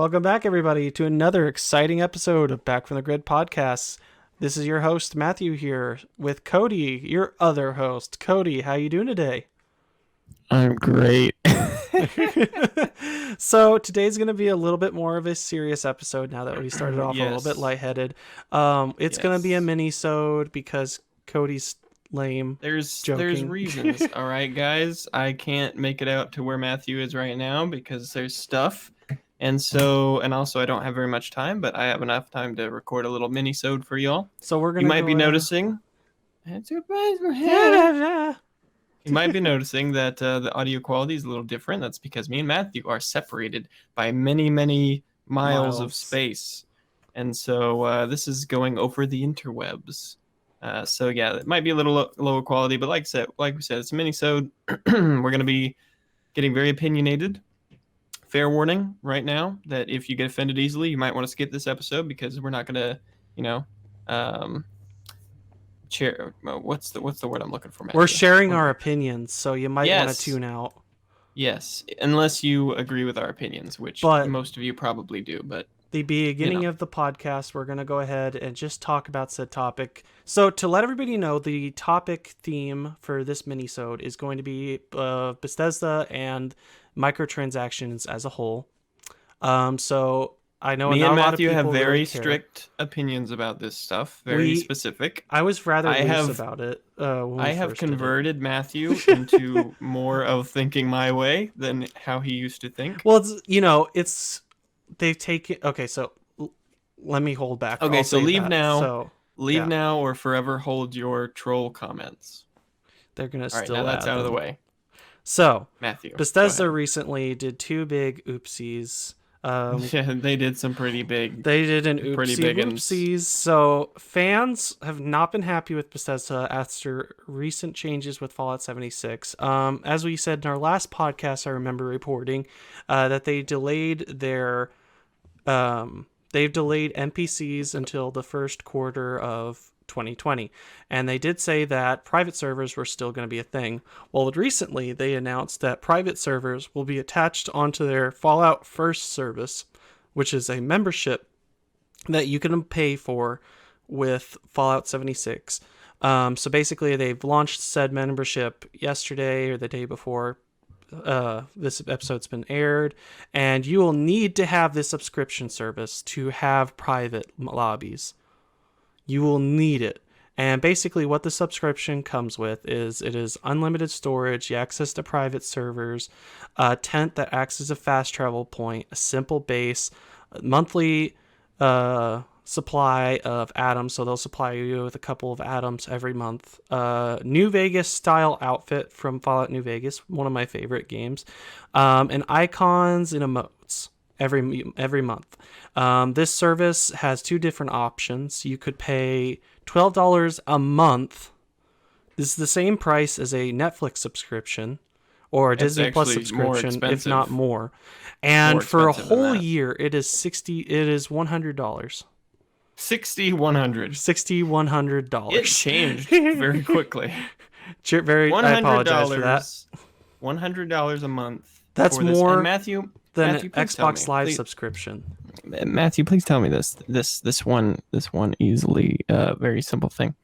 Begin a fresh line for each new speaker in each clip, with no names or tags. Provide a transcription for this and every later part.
Welcome back, everybody, to another exciting episode of Back from the Grid podcasts. This is your host, Matthew, here with Cody, your other host. Cody, how you doing today?
I'm great.
So today's going to be a little bit more of a serious episode now that we started off a little bit lightheaded. It's going to be a mini-sode because Cody's lame.
There's
joking.
reasons, all right, guys. I can't make it out to where Matthew is right now because there's stuff. And also I don't have very much time, but I have enough time to record a little mini-sode for y'all.
So we're going
You might be noticing. You might be noticing that the audio quality is a little different. That's because me and Matthew are separated by many, many miles of space. And so this is going over the interwebs. So yeah, it might be a little lower quality, but like we said, it's a mini-sode. We're going to be getting very opinionated. Fair warning right now that if you get offended easily, you might want to skip this episode because we're not going to, what's the word I'm looking for, Matthew?
We're sharing our opinions, so you might want to tune out.
Yes, unless you agree with our opinions, which most of you probably do. But
the beginning of the podcast, we're going to go ahead and just talk about said topic. So to let everybody know, the topic theme for this mini-sode is going to be Bethesda and microtransactions as a whole. So I know
me
not
and
a lot
Matthew
of people
have very
really
strict opinions about this stuff, very specific.
I was rather loose about it.
I have converted Matthew into more of thinking my way than how he used to think.
Well, they've taken. Okay, so let me hold back.
Okay, so leave now.
So,
leave now or forever hold your troll comments.
They're gonna still.
All right, now that's out of the way.
So
Matthew,
Bethesda recently did two big oopsies.
Yeah, they did some pretty big.
They did an oopsies. So fans have not been happy with Bethesda after recent changes with Fallout 76. As we said in our last podcast, I remember reporting that they delayed their. They've delayed NPCs until the first quarter of 2020. And they did say that private servers were still going to be a thing. Well, recently they announced that private servers will be attached onto their Fallout First service, which is a membership that you can pay for with Fallout 76. So basically they've launched said membership yesterday or the day before this episode's been aired, and you will need to have this subscription service to have private lobbies. You will need it. And basically what the subscription comes with is it is unlimited storage, you access to private servers, a tent that acts as a fast travel point, a simple base, monthly supply of atoms, so they'll supply you with a couple of atoms every month. New Vegas style outfit from Fallout New Vegas, one of my favorite games, and icons and emotes every month. This service has two different options. You could pay $12 a month. This is the same price as a Netflix subscription or a Disney Plus subscription, if not more. And for a whole year, it is $100. $100.
It changed very quickly.
I apologize for that.
$100 a month.
That's more
Matthew
than an Xbox Live subscription.
Matthew, please tell me this one easily very simple thing.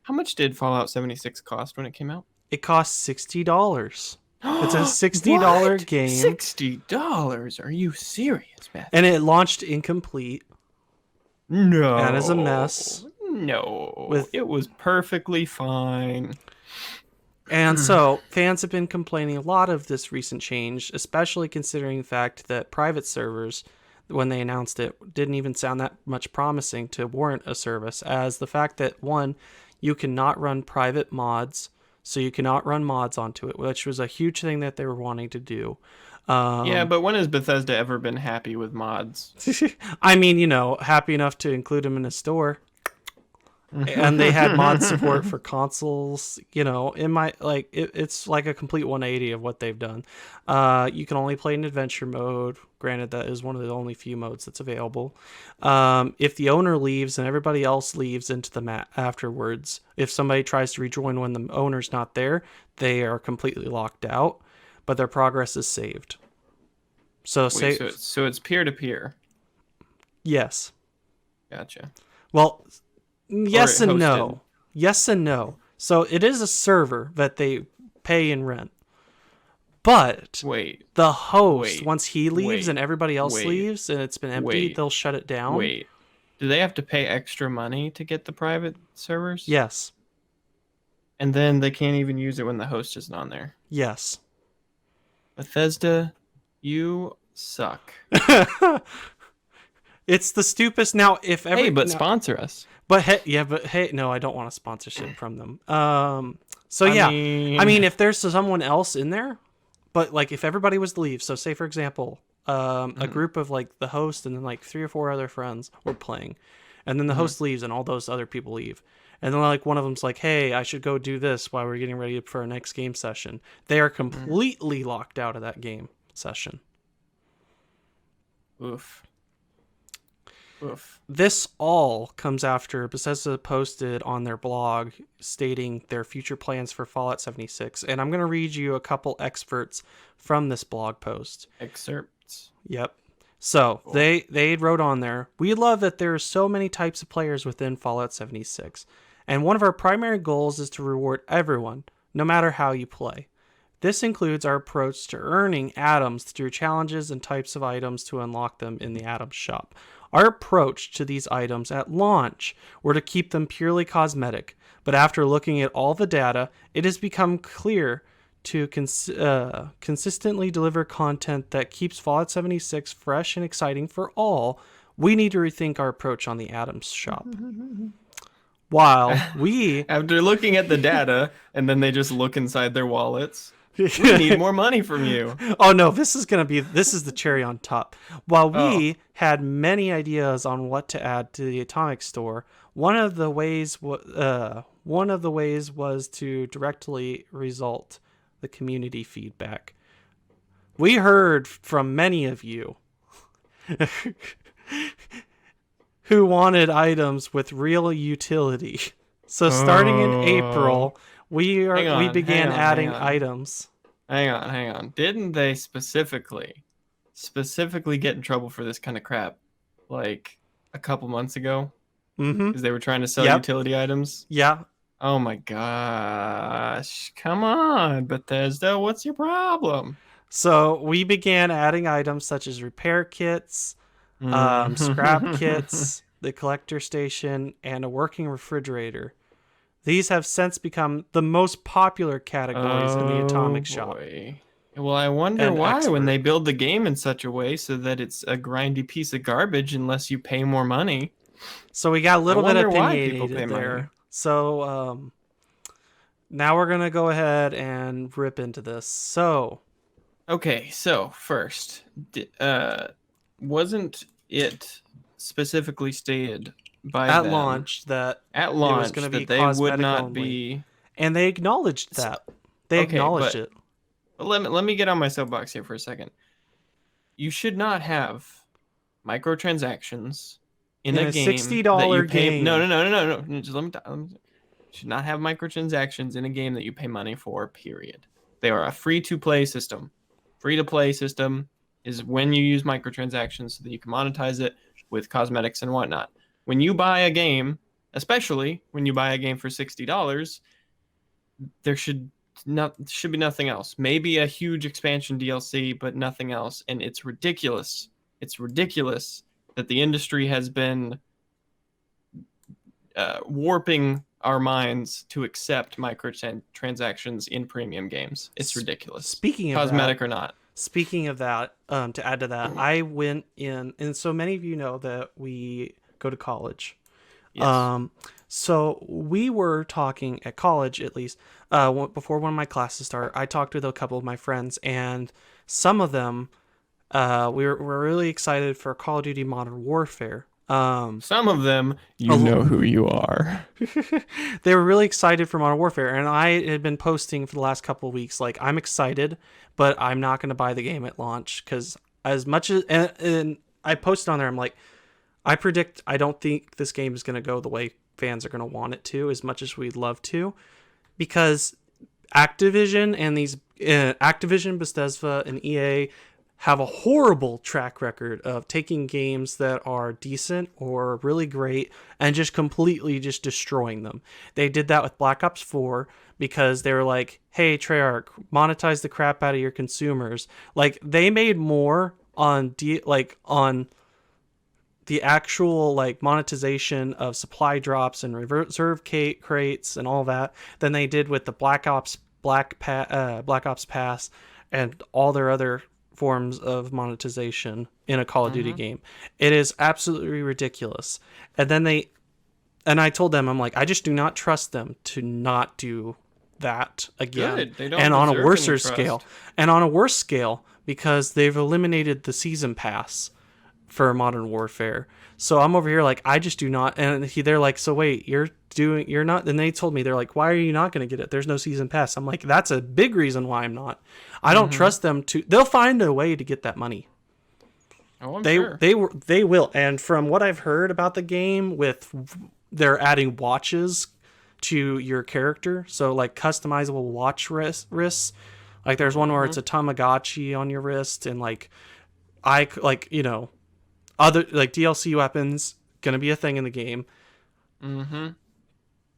How much did Fallout 76 cost when it came out?
It cost $60. It's a $60 game.
$60? Are you serious, Matthew?
And it launched incomplete.
No.
That is a mess.
No. It was perfectly fine.
And so fans have been complaining a lot of this recent change, especially considering the fact that private servers, when they announced it, didn't even sound that much promising to warrant a service, as the fact that, one, you cannot run private mods, so you cannot run mods onto it, which was a huge thing that they were wanting to do.
Yeah, but when has Bethesda ever been happy with mods?
I mean, happy enough to include them in a store. And they had mod support for consoles. It's like a complete 180 of what they've done. You can only play in adventure mode. Granted, that is one of the only few modes that's available. If the owner leaves and everybody else leaves into the map afterwards, if somebody tries to rejoin when the owner's not there, they are completely locked out, but their progress is saved. So
so it's peer to peer.
Yes.
Gotcha.
Well, yes and
hosted.
no. Yes and no. So it is a server that they pay and rent. But the host, once he leaves and everybody else leaves and it's been empty, they'll shut it down.
Do they have to pay extra money to get the private servers?
Yes.
And then they can't even use it when the host isn't on there?
Yes.
Bethesda, you suck.
It's the stupidest. Now, if every...
Hey, but sponsor us.
But hey, no, I don't want a sponsorship from them. So yeah, I mean, if there's someone else in there, but like if everybody was to leave, so say for example, a group of like the host and then like 3 or 4 other friends were playing, and then the host leaves and all those other people leave, and then like one of them's like, hey, I should go do this while we're getting ready for our next game session. They are completely locked out of that game session.
Oof.
This all comes after Bethesda posted on their blog stating their future plans for Fallout 76. And I'm going to read you a couple excerpts from this blog post.
Excerpts.
Yep. So cool. They wrote on there, we love that there are so many types of players within Fallout 76. And one of our primary goals is to reward everyone, no matter how you play. This includes our approach to earning atoms through challenges and types of items to unlock them in the Atoms shop. Our approach to these items at launch were to keep them purely cosmetic, but after looking at all the data, it has become clear to consistently deliver content that keeps Fallout 76 fresh and exciting for all. We need to rethink our approach on the Atoms shop. While we...
After looking at the data, and then they just look inside their wallets... We need more money from you.
Oh no, this is the cherry on top. While we had many ideas on what to add to the Atomic Store, one of the ways was to directly result the community feedback. We heard from many of you who wanted items with real utility. So starting in April, we began adding items.
Hang on. Didn't they specifically get in trouble for this kind of crap like a couple months ago?
Mm-hmm.
Because they were trying to sell utility items?
Yeah.
Oh my gosh. Come on, Bethesda. What's your problem?
So we began adding items such as repair kits, scrap kits, the collector station, and a working refrigerator. These have since become the most popular categories in the Atomic shop.
Well, I wonder why when they build the game in such a way so that it's a grindy piece of garbage unless you pay more money.
So we got a little bit opinionated there. Money. So now we're going to go ahead and rip into this. So...
Okay, so first, wasn't it specifically stated...
at launch that
it was going to be they would not
only.
Be,
and they acknowledged that. They acknowledged it.
Let me get on my soapbox here for a second. You should not have microtransactions in a game
$60 game.
No. Just let me. You should not have microtransactions in a game that you pay money for. Period. They are a free-to-play system. Free-to-play system is when you use microtransactions so that you can monetize it with cosmetics and whatnot. When you buy a game, especially when you buy a game for $60, there should be nothing else. Maybe a huge expansion DLC, but nothing else. And it's ridiculous. It's ridiculous that the industry has been warping our minds to accept microtransactions in premium games. It's ridiculous.
Speaking of
cosmetic or not.
Speaking of that, to add to that, I went in, and so many of you know that we go to college.
Yes.
So we were talking at college, at least, before one of my classes started. I talked with a couple of my friends, and some of them we were really excited for Call of Duty Modern Warfare.
Some of them, you know who you are.
They were really excited for Modern Warfare, and I had been posting for the last couple of weeks, like, I'm excited, but I'm not going to buy the game at launch, because as much as... And I posted on there, I'm like, I don't think this game is going to go the way fans are going to want it to, as much as we'd love to, because Activision and Activision, Bethesda, and EA have a horrible track record of taking games that are decent or really great and just completely just destroying them. They did that with Black Ops 4 because they were like, hey, Treyarch, monetize the crap out of your consumers. Like, they made more on on the actual like monetization of supply drops and reserve crates and all that than they did with the Black Ops Pass and all their other forms of monetization in a Call of Duty game. It is absolutely ridiculous. And I told them, I'm like, I just do not trust them to not do that again.
Good. They don't
and on a worse
scale.
And on a worse scale, because they've eliminated the season pass for Modern Warfare. So I'm over here like, I just do not. And they're like, so wait, you're not. And they told me, they're like, why are you not going to get it? There's no season pass. I'm like, that's a big reason why I'm not. I don't trust them to. They'll find a way to get that money.
Oh, I'm sure.
They will. And from what I've heard about the game, they're adding watches to your character. So like customizable watch wrists. Like there's one where it's a Tamagotchi on your wrist, and other like DLC weapons gonna be a thing in the game.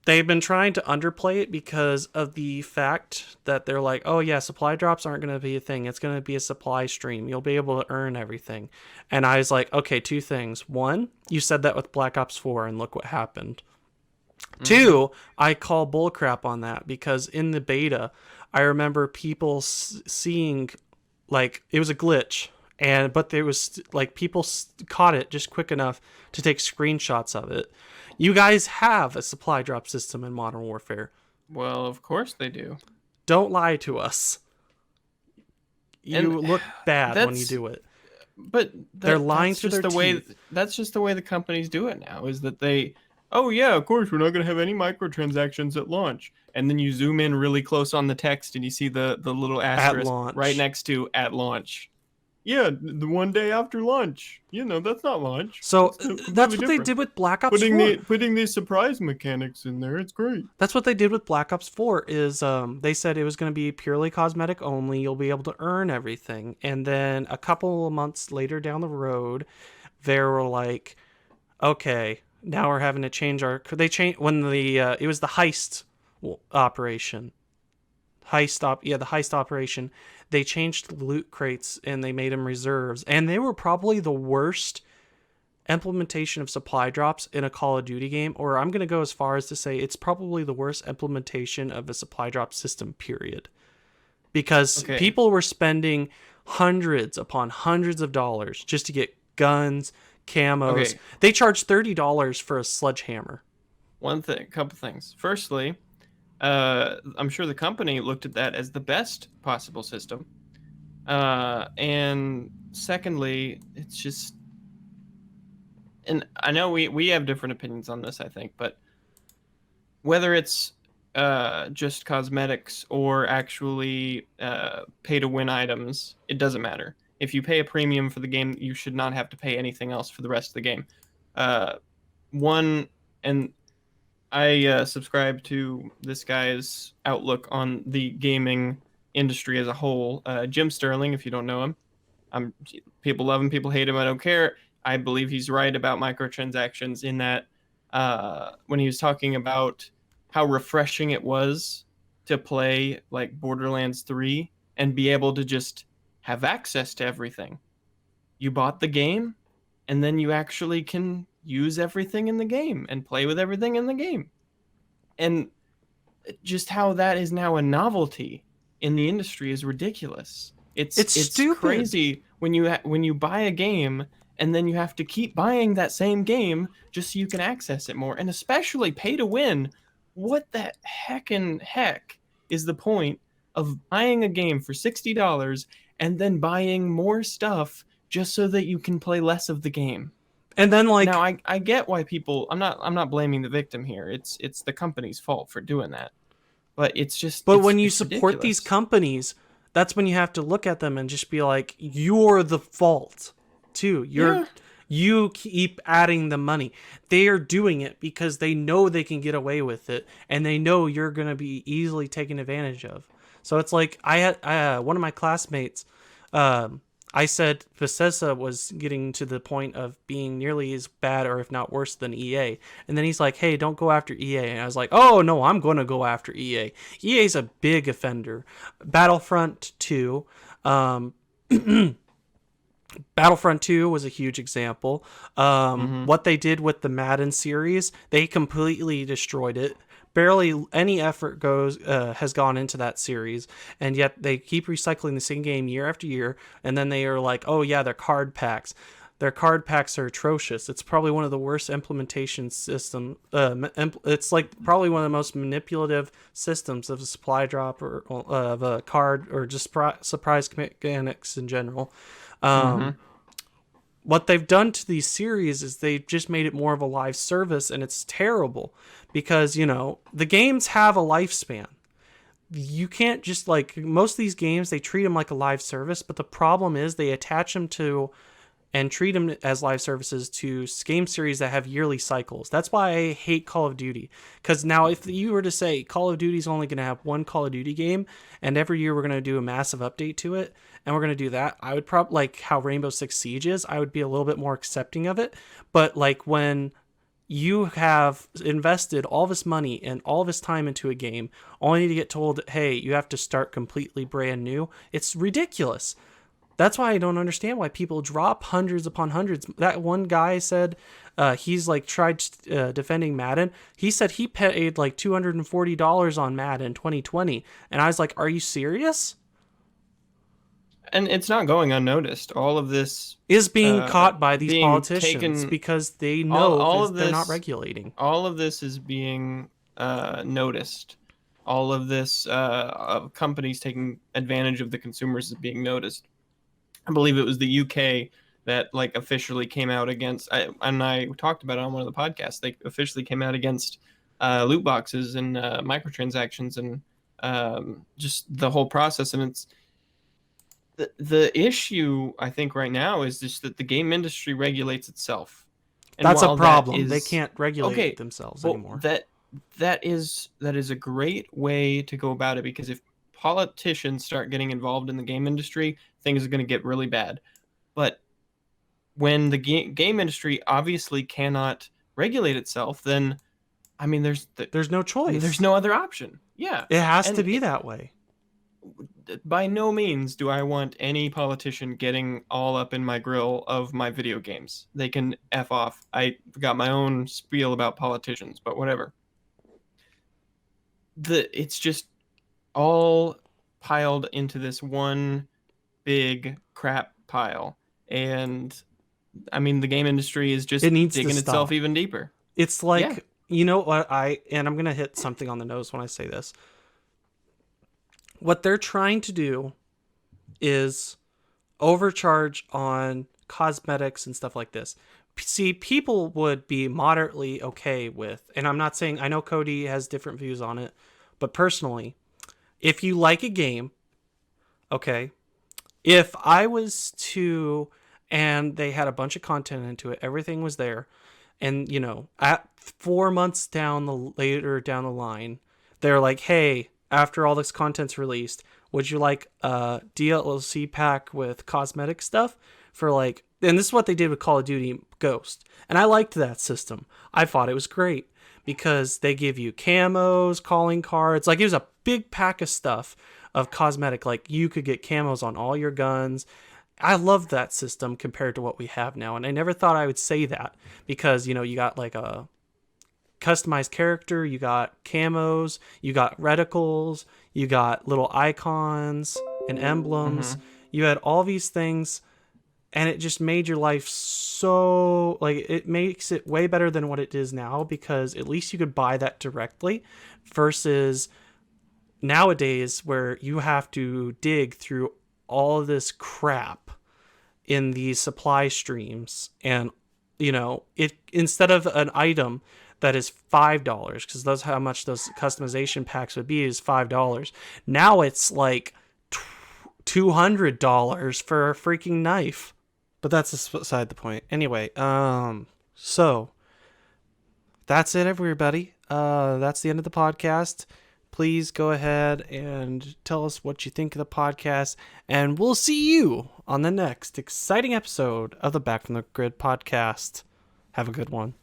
They've been trying to underplay it because of the fact that they're like, oh yeah, supply drops aren't gonna be a thing. It's gonna be a supply stream. You'll be able to earn everything. And I was like, okay, two things. One, you said that with Black Ops 4, and look what happened. Two, I call bullcrap on that because in the beta, I remember people seeing like it was a glitch. But there was like people caught it just quick enough to take screenshots of it. You guys have a supply drop system in Modern Warfare.
Well, of course they do.
Don't lie to us. You look bad when you do it.
But
they're lying to their teeth.
That's just the way the companies do it now. Is that they? Oh yeah, of course we're not going to have any microtransactions at launch. And then you zoom in really close on the text, and you see the little asterisk right next to "at launch." Yeah, the one day after lunch. That's not lunch.
So that's what they did with Black Ops 4.
Putting these surprise mechanics in there, it's great.
That's what they did with Black Ops 4 is they said it was going to be purely cosmetic only. You'll be able to earn everything. And then a couple of months later down the road, they were like, okay, now we're having to change our... They changed when it was the heist operation. The heist operation. They changed loot crates and they made them reserves. And they were probably the worst implementation of supply drops in a Call of Duty game. Or I'm going to go as far as to say it's probably the worst implementation of a supply drop system, period. Because people were spending hundreds upon hundreds of dollars just to get guns, camos. They charged $30 for a sledgehammer.
Couple things. Firstly, I'm sure the company looked at that as the best possible system. And secondly, it's just... And I know we have different opinions on this, I think, but whether it's just cosmetics or actually pay-to-win items, it doesn't matter. If you pay a premium for the game, you should not have to pay anything else for the rest of the game. I subscribe to this guy's outlook on the gaming industry as a whole. Jim Sterling, if you don't know him. People love him, people hate him, I don't care. I believe he's right about microtransactions in that when he was talking about how refreshing it was to play like Borderlands 3 and be able to just have access to everything. You bought the game, and then you actually can use everything in the game and play with everything in the game. And just how that is now a novelty in the industry is ridiculous. It's
stupid.
Crazy when you buy a game and then you have to keep buying that same game just so you can access it more. And especially pay to win. What the heck is the point of buying a game for $60 and then buying more stuff just so that you can play less of the game?
And then
now I get why people... I'm not blaming the victim here. It's the company's fault for doing that. But it's just...
But when you support these companies, that's when you have to look at them and just be like, you're the fault too. You keep adding the money. They are doing it because they know they can get away with it, and they know you're going to be easily taken advantage of. So it's like I had one of my classmates I said Bethesda was getting to the point of being nearly as bad or if not worse than EA. And then he's like, hey, don't go after EA. And I was like, oh, no, I'm going to go after EA. EA's a big offender. Battlefront 2. Battlefront 2 was a huge example. What they did with the Madden series, they completely destroyed it. Barely any effort has gone into that series, and yet they keep recycling the same game year after year. And then they are like, "Oh yeah, their card packs. Their card packs are atrocious. It's probably one of the worst implementation system. It's like probably one of the most manipulative systems of a supply drop or of a card or just surprise mechanics in general." What they've done to these series is they've just made it more of a live service, and it's terrible because, the games have a lifespan. You can't just most of these games, they treat them like a live service, but the problem is they attach them to and treat them as live services to game series that have yearly cycles. That's why I hate Call of Duty. Because now if you were to say Call of Duty is only going to have one Call of Duty game, and every year we're going to do a massive update to it, and we're going to do that, I would probably, like how Rainbow Six Siege is, I would be a little bit more accepting of it. But when you have invested all this money and all this time into a game, only to get told, hey, you have to start completely brand new, it's ridiculous. That's why I don't understand why people drop hundreds upon hundreds. That one guy said he's tried defending Madden. He said he paid $240 on Madden 2020. And I was like, are you serious?
And it's not going unnoticed. All of this
is being caught by these politicians because they know they're not regulating.
All of this is being noticed. All of this companies taking advantage of the consumers is being noticed. I believe it was the UK that officially came out against, and I talked about it on one of the podcasts. They officially came out against loot boxes and microtransactions and just the whole process. And it's the issue, I think, right now is just that the game industry regulates itself.
And that's a problem. They can't regulate themselves anymore.
That is a great way to go about it, because if politicians start getting involved in the game industry, things are going to get really bad. But when the game industry obviously cannot regulate itself, then
there's no choice.
There's no other option. Yeah,
it has to be that way.
By no means do I want any politician getting all up in my grill of my video games. They can F off. I got my own spiel about politicians, but whatever. It's just all piled into this one big crap pile, and the game industry is just digging itself even deeper.
It's you know what, and I'm gonna hit something on the nose when I say this. What they're trying to do is overcharge on cosmetics and stuff like this. See, people would be moderately okay with, and I'm not saying, I know Cody has different views on it, but personally, if you like a game, okay, if I was to, and they had a bunch of content into it, everything was there, and at 4 months later down the line, they're like, hey, after all this content's released, would you like a DLC pack with cosmetic stuff for and this is what they did with Call of Duty Ghost. And I liked that system. I thought it was great because they give you camos, calling cards. It was a big pack of stuff of cosmetic. You could get camos on all your guns. I love that system compared to what we have now. And I never thought I would say that because, you got a customized character, you got camos, you got reticles, you got little icons and emblems. You had all these things, and it just made your life so it makes it way better than what it is now, because at least you could buy that directly versus nowadays where you have to dig through all this crap in these supply streams. And it, instead of an item that is $5, because that's how much those customization packs would be, is $5. Now it's $200 for a freaking knife. But that's beside the point. Anyway, so that's it, everybody. That's the end of the podcast. Please go ahead and tell us what you think of the podcast, and we'll see you on the next exciting episode of the Back from the Grid podcast. Have a good one.